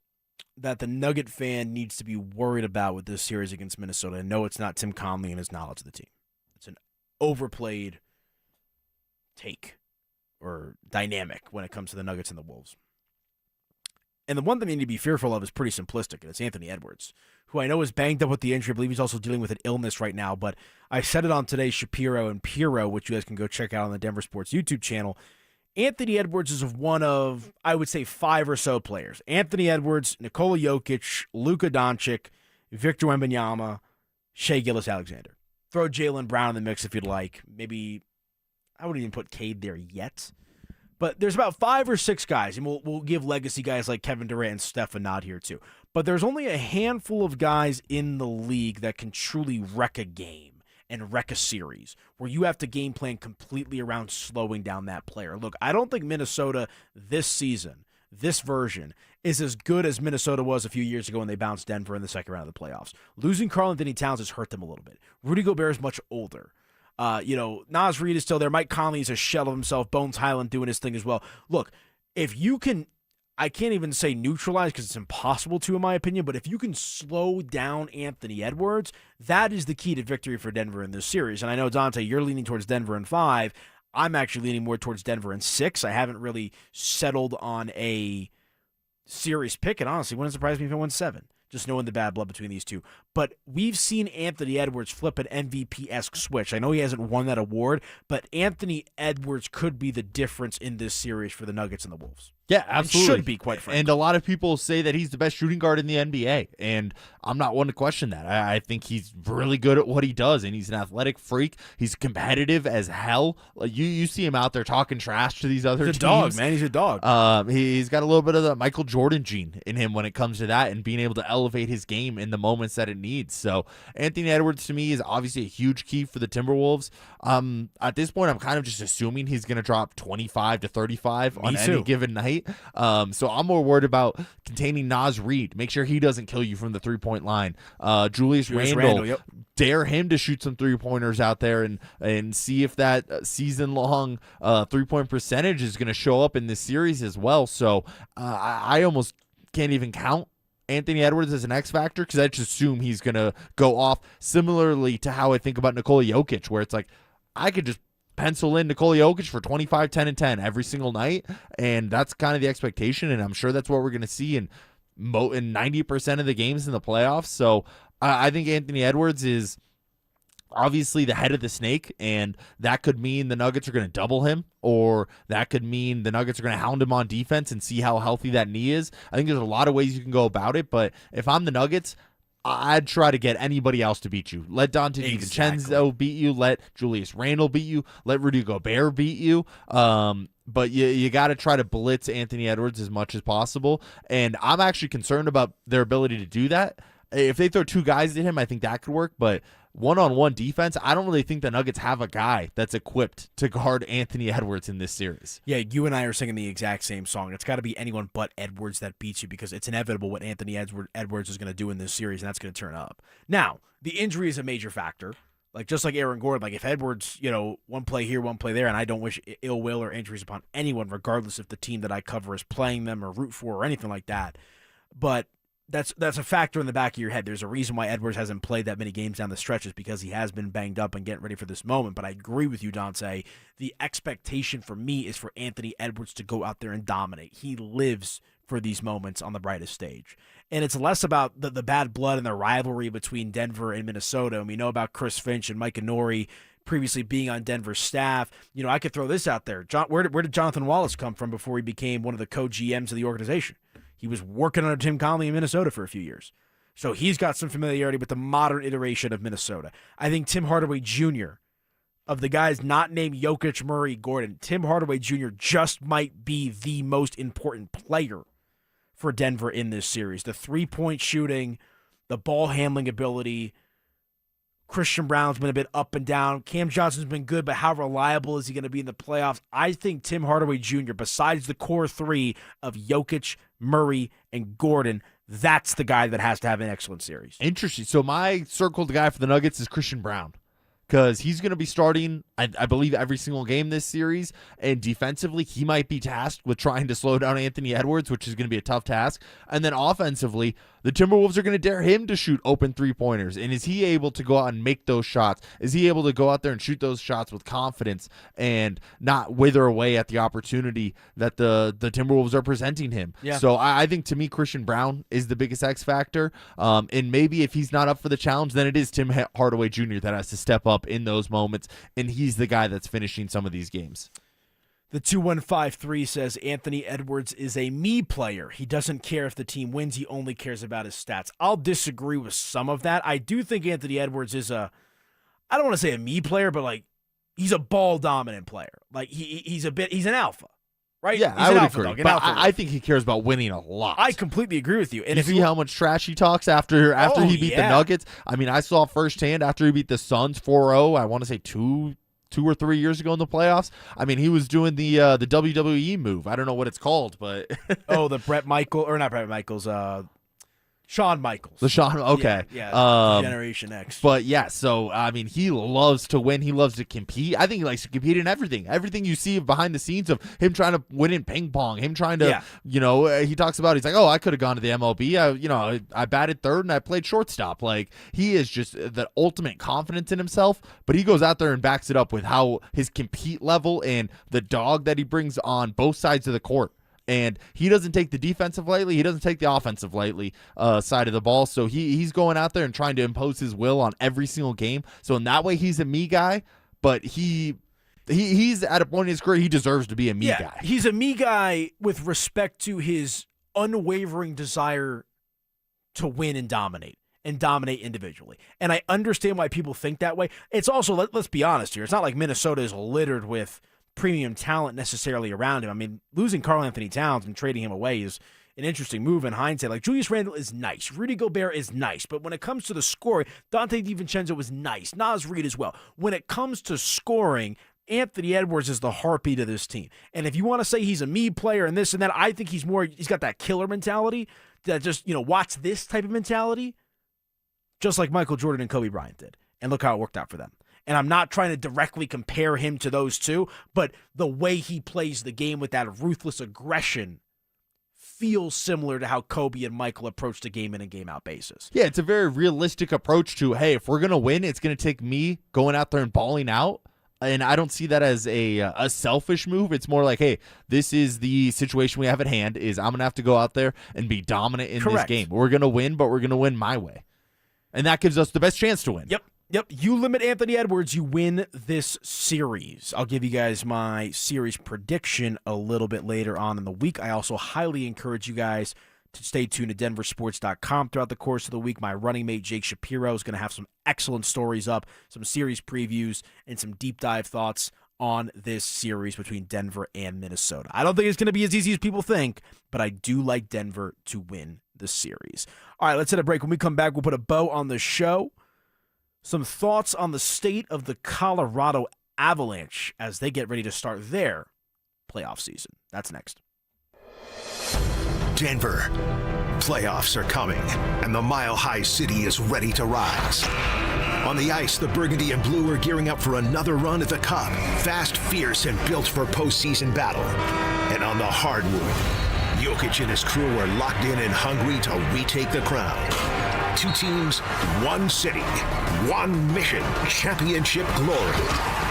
that the Nugget fan needs to be worried about with this series against Minnesota, I know it's not Tim Conley and his knowledge of the team. It's an overplayed take or dynamic when it comes to the Nuggets and the Wolves. And the one thing you need to be fearful of is pretty simplistic, and it's Anthony Edwards, who I know is banged up with the injury. I believe he's also dealing with an illness right now, but I said it on today's Shapiro and Piro, which you guys can go check out on the Denver Sports YouTube channel. Anthony Edwards is one of, I would say, 5 or so players. Anthony Edwards, Nikola Jokic, Luka Doncic, Victor Wembanyama, Shai Gilgeous-Alexander. Throw Jaylen Brown in the mix if you'd like. Maybe, I wouldn't even put Cade there yet. But there's about 5 or 6 guys, and we'll give legacy guys like Kevin Durant and Steph a nod here too. But there's only a handful of guys in the league that can truly wreck a game and wreck a series, where you have to game plan completely around slowing down that player. Look, I don't think Minnesota this season, this version, is as good as Minnesota was a few years ago when they bounced Denver in the second round of the playoffs. Losing Karl-Anthony Towns has hurt them a little bit. Rudy Gobert is much older. Naz Reid is still there. Mike Conley is a shell of himself. Bones Highland doing his thing as well. Look, if you can, I can't even say neutralize because it's impossible to, in my opinion, but if you can slow down Anthony Edwards, that is the key to victory for Denver in this series. And I know, Dante, you're leaning towards Denver in 5. I'm actually leaning more towards Denver in 6. I haven't really settled on a series pick, and honestly, wouldn't surprise me if it went 7. Just knowing the bad blood between these two. But we've seen Anthony Edwards flip an MVP-esque switch. I know he hasn't won that award, but Anthony Edwards could be the difference in this series for the Nuggets and the Wolves. Yeah, absolutely. It should be, quite frankly. And a lot of people say that he's the best shooting guard in the NBA, and I'm not one to question that. I think he's really good at what he does, and he's an athletic freak. He's competitive as hell. You see him out there talking trash to these other teams. He's a dog, man. He's a dog. He's got a little bit of the Michael Jordan gene in him when it comes to that and being able to elevate his game in the moments that it needs. So Anthony Edwards, to me, is obviously a huge key for the Timberwolves. At this point, I'm kind of just assuming he's going to drop 25 to 35 on any given night. So I'm more worried about containing Naz Reid. Make sure he doesn't kill you from the three-point line. Julius Randle, yep. Dare him to shoot some three-pointers out there and see if that season-long three-point percentage is going to show up in this series as well. So I almost can't even count Anthony Edwards as an X factor because I just assume he's going to go off similarly to how I think about Nikola Jokic, where it's like I could just pencil in Nikola Jokic for 25, 10, and 10 every single night, and that's kind of the expectation, and I'm sure that's what we're going to see in 90% of the games in the playoffs. So I think Anthony Edwards is obviously the head of the snake, and that could mean the Nuggets are going to double him, or that could mean the Nuggets are going to hound him on defense and see how healthy that knee is. I think there's a lot of ways you can go about it, but if I'm the Nuggets, I'd try to get anybody else to beat you. Let Dante DiVincenzo beat you. Let Julius Randle beat you. Let Rudy Gobert beat you. But you got to try to blitz Anthony Edwards as much as possible. And I'm actually concerned about their ability to do that. If they throw 2 guys at him, I think that could work. But one-on-one defense, I don't really think the Nuggets have a guy that's equipped to guard Anthony Edwards in this series. Yeah, you and I are singing the exact same song. It's got to be anyone but Edwards that beats you because it's inevitable what Anthony Edwards is going to do in this series, and that's going to turn up. Now, the injury is a major factor. Just like Aaron Gordon, if Edwards, one play here, one play there, and I don't wish ill will or injuries upon anyone, regardless if the team that I cover is playing them or root for or anything like that. But that's a factor in the back of your head. There's a reason why Edwards hasn't played that many games down the stretch is because he has been banged up and getting ready for this moment. But I agree with you, Dante. The expectation for me is for Anthony Edwards to go out there and dominate. He lives for these moments on the brightest stage. And it's less about the bad blood and the rivalry between Denver and Minnesota. And we know about Chris Finch and Mike Inori previously being on Denver's staff. I could throw this out there. Where did Jonathan Wallace come from before he became one of the co-GMs of the organization? He was working under Tim Conley in Minnesota for a few years. So he's got some familiarity with the modern iteration of Minnesota. I think Tim Hardaway Jr., of the guys not named Jokic, Murray, Gordon, Tim Hardaway Jr. just might be the most important player for Denver in this series. The three-point shooting, the ball handling ability. Christian Brown's been a bit up and down. Cam Johnson's been good, but how reliable is he going to be in the playoffs? I think Tim Hardaway Jr., besides the core three of Jokic, Murray, and Gordon, that's the guy that has to have an excellent series. Interesting. So my circled guy for the Nuggets is Christian Brown, because he's going to be starting, I believe, every single game this series, and defensively, he might be tasked with trying to slow down Anthony Edwards, which is going to be a tough task. And then offensively, the Timberwolves are going to dare him to shoot open three-pointers. And is he able to go out and make those shots? Is he able to go out there and shoot those shots with confidence and not wither away at the opportunity that the Timberwolves are presenting him? Yeah. So I think, to me, Christian Brown is the biggest X factor. And maybe if he's not up for the challenge, then it is Tim Hardaway Jr. that has to step up in those moments, and he's the guy that's finishing some of these games. The 2153 says Anthony Edwards is a me player. He doesn't care if the team wins. He only cares about his stats. I'll disagree with some of that. I do think Anthony Edwards is I don't want to say a me player, but like he's a ball dominant player. Like he's an alpha, right? Yeah, he's I would alpha agree. dog, But I think he cares about winning a lot. I completely agree with you. And you see how much trash he talks after he beat the yeah. Nuggets? I mean, I saw firsthand after he beat the Suns 4-0, I want to say two or 3 years ago in the playoffs. I mean, he was doing the WWE move. I don't know what it's called, but the Shawn Michaels. The Shawn, okay. Yeah, Generation X. But yeah, so, I mean, he loves to win. He loves to compete. I think he likes to compete in everything. Everything you see behind the scenes of him trying to win in ping pong, him trying to, he talks about, he's like, I could have gone to the MLB. I batted third and I played shortstop. Like, he is just the ultimate confidence in himself, but he goes out there and backs it up with how his compete level and the dog that he brings on both sides of the court. And he doesn't take the defensive lightly. He doesn't take the offensive lightly side of the ball. So he's going out there and trying to impose his will on every single game. So in that way, he's a me guy. But he's at a point in his career he deserves to be a me guy. He's a me guy with respect to his unwavering desire to win and dominate individually. And I understand why people think that way. It's also, let's be honest here, it's not like Minnesota is littered with premium talent necessarily around him. I mean, losing Karl Anthony Towns and trading him away is an interesting move in hindsight. Like, Julius Randle is nice. Rudy Gobert is nice. But when it comes to the scoring, Dante DiVincenzo was nice. Naz Reid as well. When it comes to scoring, Anthony Edwards is the heartbeat of this team. And if you want to say he's a me player and this and that, I think he's got that killer mentality, that just, watch this type of mentality, just like Michael Jordan and Kobe Bryant did. And look how it worked out for them. And I'm not trying to directly compare him to those two, but the way he plays the game with that ruthless aggression feels similar to how Kobe and Michael approach the game in a game-out basis. Yeah, it's a very realistic approach to, hey, if we're going to win, it's going to take me going out there and balling out. And I don't see that as a selfish move. It's more like, hey, this is the situation we have at hand, is I'm going to have to go out there and be dominant in this game. We're going to win, but we're going to win my way. And that gives us the best chance to win. Yep, you limit Anthony Edwards, you win this series. I'll give you guys my series prediction a little bit later on in the week. I also highly encourage you guys to stay tuned to DenverSports.com throughout the course of the week. My running mate, Jake Shapiro, is going to have some excellent stories up, some series previews, and some deep dive thoughts on this series between Denver and Minnesota. I don't think it's going to be as easy as people think, but I do like Denver to win the series. All right, let's hit a break. When we come back, we'll put a bow on the show. Some thoughts on the state of the Colorado Avalanche as they get ready to start their playoff season. That's next. Denver. Playoffs are coming, and the Mile High City is ready to rise. On the ice, the Burgundy and Blue are gearing up for another run at the Cup. Fast, fierce, and built for postseason battle. And on the hardwood, Jokic and his crew are locked in and hungry to retake the crown. Two teams, one city, one mission, championship glory.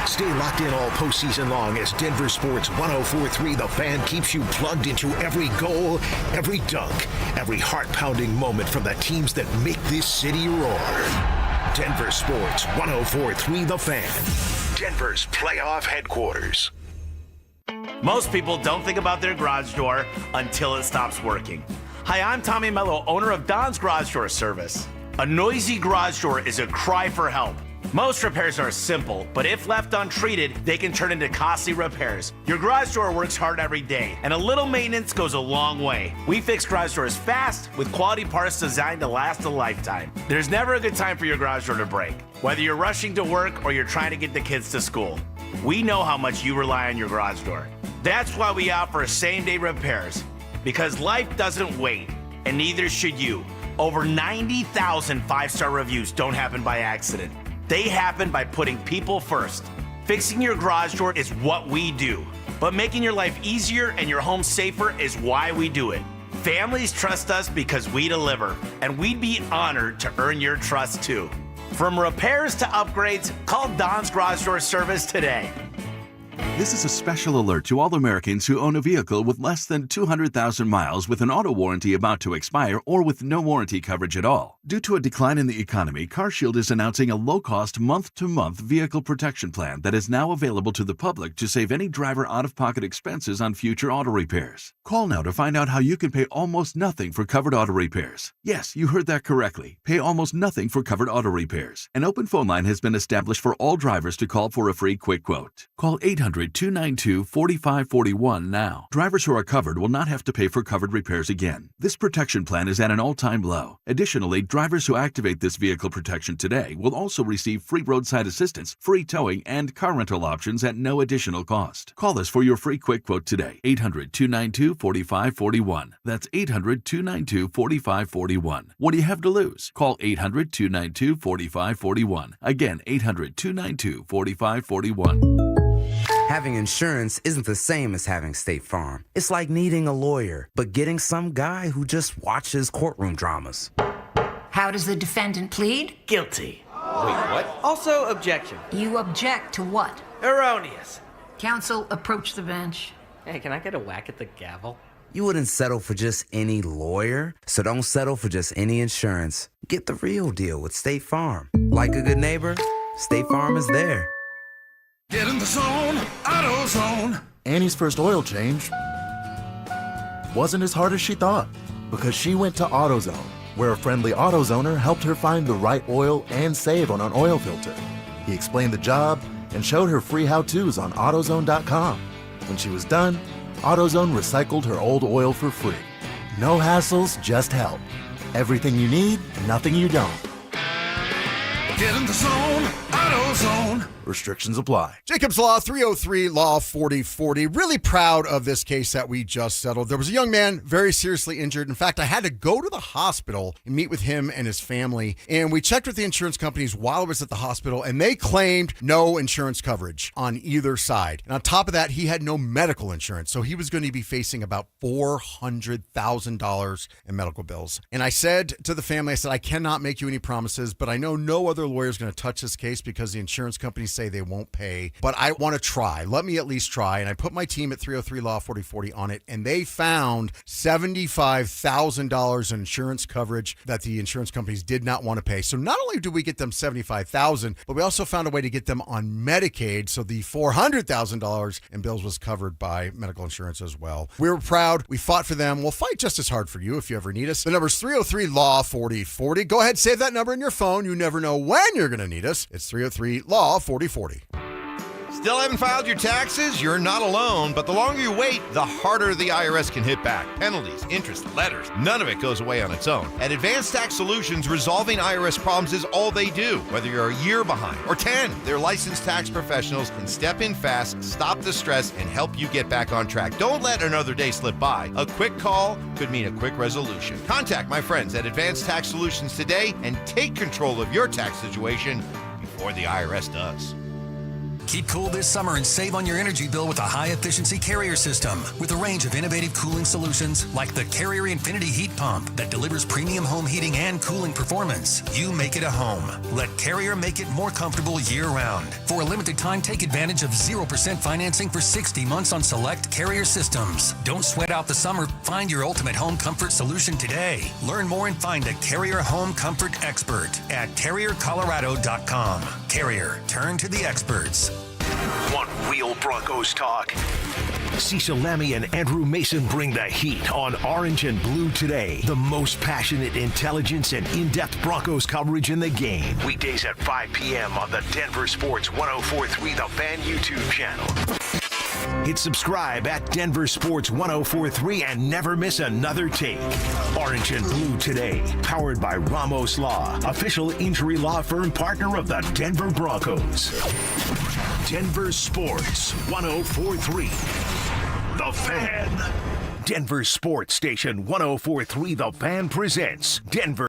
Stay locked in all postseason long as Denver Sports 104.3 The Fan keeps you plugged into every goal, every dunk, every heart-pounding moment from the teams that make this city roar. Denver Sports 104.3 The Fan, Denver's playoff headquarters. Most people don't think about their garage door until it stops working. Hi, I'm Tommy Mello, owner of Don's Garage Door Service. A noisy garage door is a cry for help. Most repairs are simple, but if left untreated, they can turn into costly repairs. Your garage door works hard every day, and a little maintenance goes a long way. We fix garage doors fast with quality parts designed to last a lifetime. There's never a good time for your garage door to break, whether you're rushing to work or you're trying to get the kids to school. We know how much you rely on your garage door. That's why we offer same-day repairs, because life doesn't wait, and neither should you. Over 90,000 five-star reviews don't happen by accident. They happen by putting people first. Fixing your garage door is what we do, but making your life easier and your home safer is why we do it. Families trust us because we deliver, and we'd be honored to earn your trust too. From repairs to upgrades, call Don's Garage Door Service today. This is a special alert to all Americans who own a vehicle with less than 200,000 miles with an auto warranty about to expire or with no warranty coverage at all. Due to a decline in the economy, CarShield is announcing a low-cost month-to-month vehicle protection plan that is now available to the public to save any driver out-of-pocket expenses on future auto repairs. Call now to find out how you can pay almost nothing for covered auto repairs. Yes, you heard that correctly. Pay almost nothing for covered auto repairs. An open phone line has been established for all drivers to call for a free quick quote. Call 800-292-4541 now. Drivers who are covered will not have to pay for covered repairs again. This protection plan is at an all-time low. Additionally, drivers who activate this vehicle protection today will also receive free roadside assistance, free towing, and car rental options at no additional cost. Call us for your free quick quote today. 800-292-4541. That's 800-292-4541. What do you have to lose? Call 800-292-4541. Again, 800-292-4541. Having insurance isn't the same as having State Farm. It's like needing a lawyer, but getting some guy who just watches courtroom dramas. How does the defendant plead? Guilty. Wait, what? Also, objection. You object to what? Erroneous. Counsel, approach the bench. Hey, can I get a whack at the gavel? You wouldn't settle for just any lawyer, so don't settle for just any insurance. Get the real deal with State Farm. Like a good neighbor, State Farm is there. Get in the zone, AutoZone. Annie's first oil change wasn't as hard as she thought because she went to AutoZone, where a friendly AutoZoner helped her find the right oil and save on an oil filter. He explained the job and showed her free how-tos on AutoZone.com. When she was done, AutoZone recycled her old oil for free. No hassles, just help. Everything you need, nothing you don't. Get in the zone, AutoZone. Restrictions apply. Jacob's Law, 303 Law 4040. Really proud of this case that we just settled. There was a young man very seriously injured. In fact, I had to go to the hospital and meet with him and his family. And we checked with the insurance companies while I was at the hospital, and they claimed no insurance coverage on either side. And on top of that, he had no medical insurance. So he was going to be facing about $400,000 in medical bills. And I said to the family, I said, I cannot make you any promises, but I know no other lawyer is going to touch this case because the insurance companies say they won't pay, but I want to try. Let me at least try. And I put my team at 303 Law 4040 on it, and they found $75,000 in insurance coverage that the insurance companies did not want to pay. So not only did we get them $75,000, but we also found a way to get them on Medicaid. So the $400,000 in bills was covered by medical insurance as well. We were proud. We fought for them. We'll fight just as hard for you if you ever need us. The number is 303 Law 4040. Go ahead, save that number in your phone. You never know when you're going to need us. It's 303 Law 4040. Still haven't filed your taxes? You're not alone, but the longer you wait, the harder the IRS can hit back. Penalties, interest, letters, none of it goes away on its own. At Advanced Tax Solutions, resolving IRS problems is all they do. Whether you're a year behind or 10, their licensed tax professionals can step in fast, stop the stress, and help you get back on track. Don't let another day slip by. A quick call could mean a quick resolution. Contact my friends at Advanced Tax Solutions today and take control of your tax situation before the IRS does. Keep cool this summer and save on your energy bill with a high-efficiency Carrier system. With a range of innovative cooling solutions like the Carrier Infinity Heat Pump that delivers premium home heating and cooling performance, you make it a home. Let Carrier make it more comfortable year-round. For a limited time, take advantage of 0% financing for 60 months on select Carrier systems. Don't sweat out the summer. Find your ultimate home comfort solution today. Learn more and find a Carrier home comfort expert at carriercolorado.com. Carrier, turn to the experts. Want real Broncos talk? Cecil Lammy and Andrew Mason bring the heat on Orange and Blue Today. The most passionate intelligence and in-depth Broncos coverage in the game. Weekdays at 5 p.m. on the Denver Sports 104.3 The Fan YouTube channel. Hit subscribe at Denver Sports 104.3 and never miss another take. Orange and Blue Today, powered by Ramos Law, official injury law firm partner of the Denver Broncos. Denver Sports 104.3 The Fan. Denver Sports Station 104.3 The Fan presents Denver.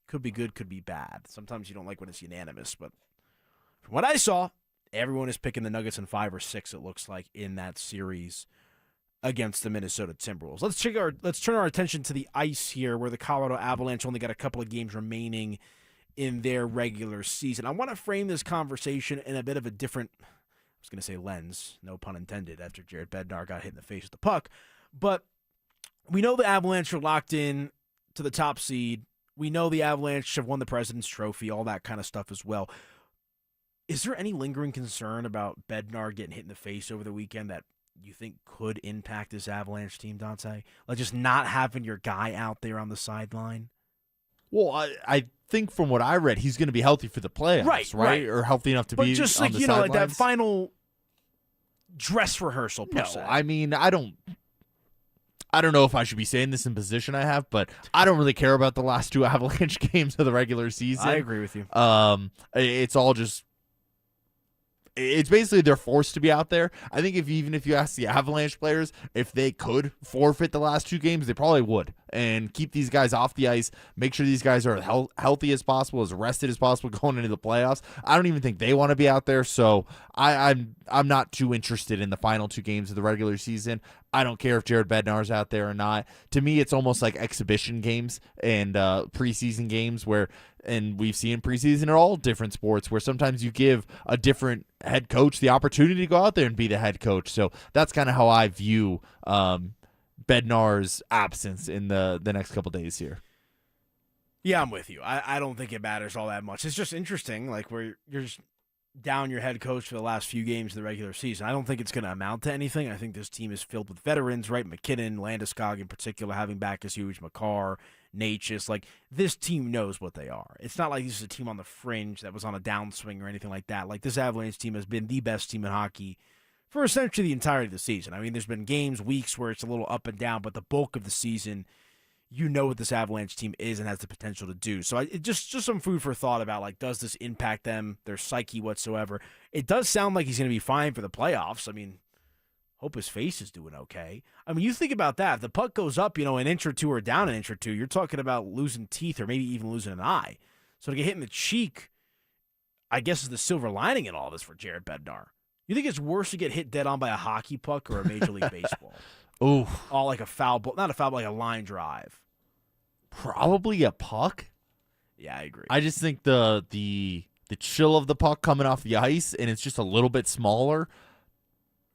Could be good, could be bad. Sometimes you don't like when it's unanimous, but from what I saw, everyone is picking the Nuggets in 5 or 6, it looks like, in that series against the Minnesota Timberwolves. Let's turn our attention to the ice here, where the Colorado Avalanche only got a couple of games remaining in their regular season. I want to frame this conversation in a bit of a different, I was going to say lens, no pun intended, after Jared Bednar got hit in the face with the puck. But we know the Avalanche are locked in to the top seed. We know the Avalanche have won the President's Trophy, all that kind of stuff as well. Is there any lingering concern about Bednar getting hit in the face over the weekend that you think could impact this Avalanche team, Dante? Like just not having your guy out there on the sideline? Well, I think from what I read, he's going to be healthy for the playoffs, right? Or healthy enough to be just on like, the you know, like that sidelines. final dress rehearsal per se. I mean, I don't know if I should be saying this in position I have, but I don't really care about the last 2 Avalanche games of the regular season. I agree with you. It's all just, it's basically they're forced to be out there. I think even if you ask the Avalanche players if they could forfeit the last 2 games, they probably would, and keep these guys off the ice, make sure these guys are as healthy as possible, as rested as possible going into the playoffs. I don't even think they want to be out there, so I'm not too interested in the final 2 games of the regular season. I don't care if Jared Bednar's out there or not. To me, it's almost like exhibition games and preseason games where, and we've seen preseason in all different sports, where sometimes you give a different head coach the opportunity to go out there and be the head coach. So that's kind of how I view Bednar's absence in the next couple days here. Yeah, I'm with you. I don't think it matters all that much. It's just interesting, like where you're just down your head coach for the last few games of the regular season. I don't think it's going to amount to anything. I think this team is filled with veterans, right? McKinnon, Landeskog in particular, having back is huge. McCarr, Natchez. Like, this team knows what they are. It's not like this is a team on the fringe that was on a downswing or anything like that. Like, this Avalanche team has been the best team in hockey for essentially the entirety of the season. I mean, there's been games, weeks where it's a little up and down, but the bulk of the season, you know what this Avalanche team is and has the potential to do. So it just some food for thought about, like, does this impact them, their psyche whatsoever? It does sound like he's going to be fine for the playoffs. I mean, hope his face is doing okay. I mean, you think about that. If the puck goes up, an inch or 2 or down an inch or 2, you're talking about losing teeth or maybe even losing an eye. So to get hit in the cheek, I guess, is the silver lining in all this for Jared Bednar. You think it's worse to get hit dead on by a hockey puck or a Major League Baseball? Ooh. All like a foul ball, not a foul ball, like a line drive. Probably a puck. Yeah, I agree. I just think the chill of the puck coming off the ice, and it's just a little bit smaller.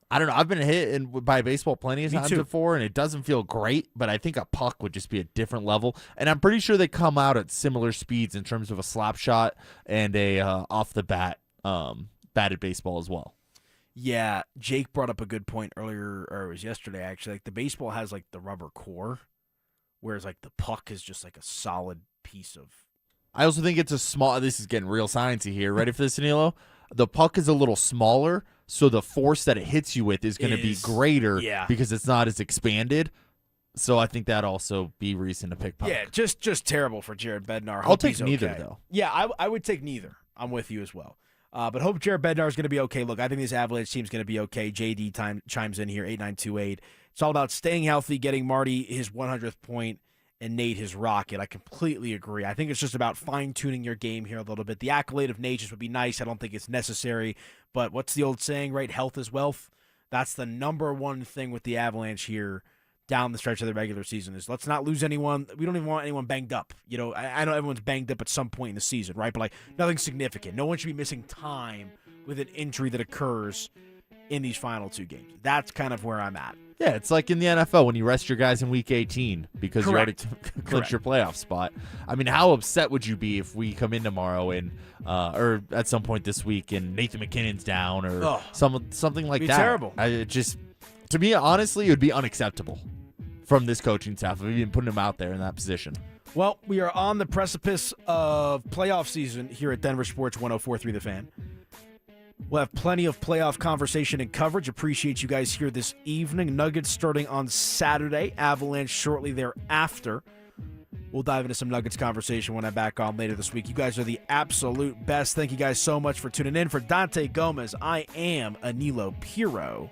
I don't know. I've been hit by a baseball plenty of times before, and it doesn't feel great, but I think a puck would just be a different level. And I'm pretty sure they come out at similar speeds in terms of a slap shot and a off the bat batted baseball as well. Yeah, Jake brought up a good point earlier, or it was yesterday actually. Like, the baseball has like the rubber core, whereas like the puck is just like a solid piece of. I also think it's a small. This is getting real sciencey here. Ready for this, Danilo? The puck is a little smaller, so the force that it hits you with is going to be greater because it's not as expanded. So I think that'd also be reason to pick Puck. Yeah, just terrible for Jared Bednar. I'll Hope take he's neither, okay. though. Yeah, I would take neither. I'm with you as well. But hope Jared Bednar is going to be okay. Look, I think this Avalanche team's going to be okay. JD chimes in here, 8928. It's all about staying healthy, getting Marty his 100th point, and Nate his rocket. I completely agree. I think it's just about fine-tuning your game here a little bit. The accolade of Nate just would be nice. I don't think it's necessary. But what's the old saying, right? Health is wealth. That's the number one thing with the Avalanche here down the stretch of the regular season is let's not lose anyone. We don't even want anyone banged up. You know, I know everyone's banged up at some point in the season, right? But like nothing significant. No one should be missing time with an injury that occurs in these final two games. That's kind of where I'm at. Yeah, it's like in the NFL when you rest your guys in Week 18 because you already Correct. clinched your playoff spot. I mean, how upset would you be if we come in tomorrow and, or at some point this week and Nathan McKinnon's down or something like Be that? terrible. To me, honestly, it would be unacceptable from this coaching staff of even putting him out there in that position. Well, we are on the precipice of playoff season here at Denver Sports 104.3 The Fan. We'll have plenty of playoff conversation and coverage. Appreciate you guys here this evening. Nuggets starting on Saturday. Avalanche shortly thereafter. We'll dive into some Nuggets conversation when I'm back on later this week. You guys are the absolute best. Thank you guys so much for tuning in. For Dante Gomez, I am Anilo Piro.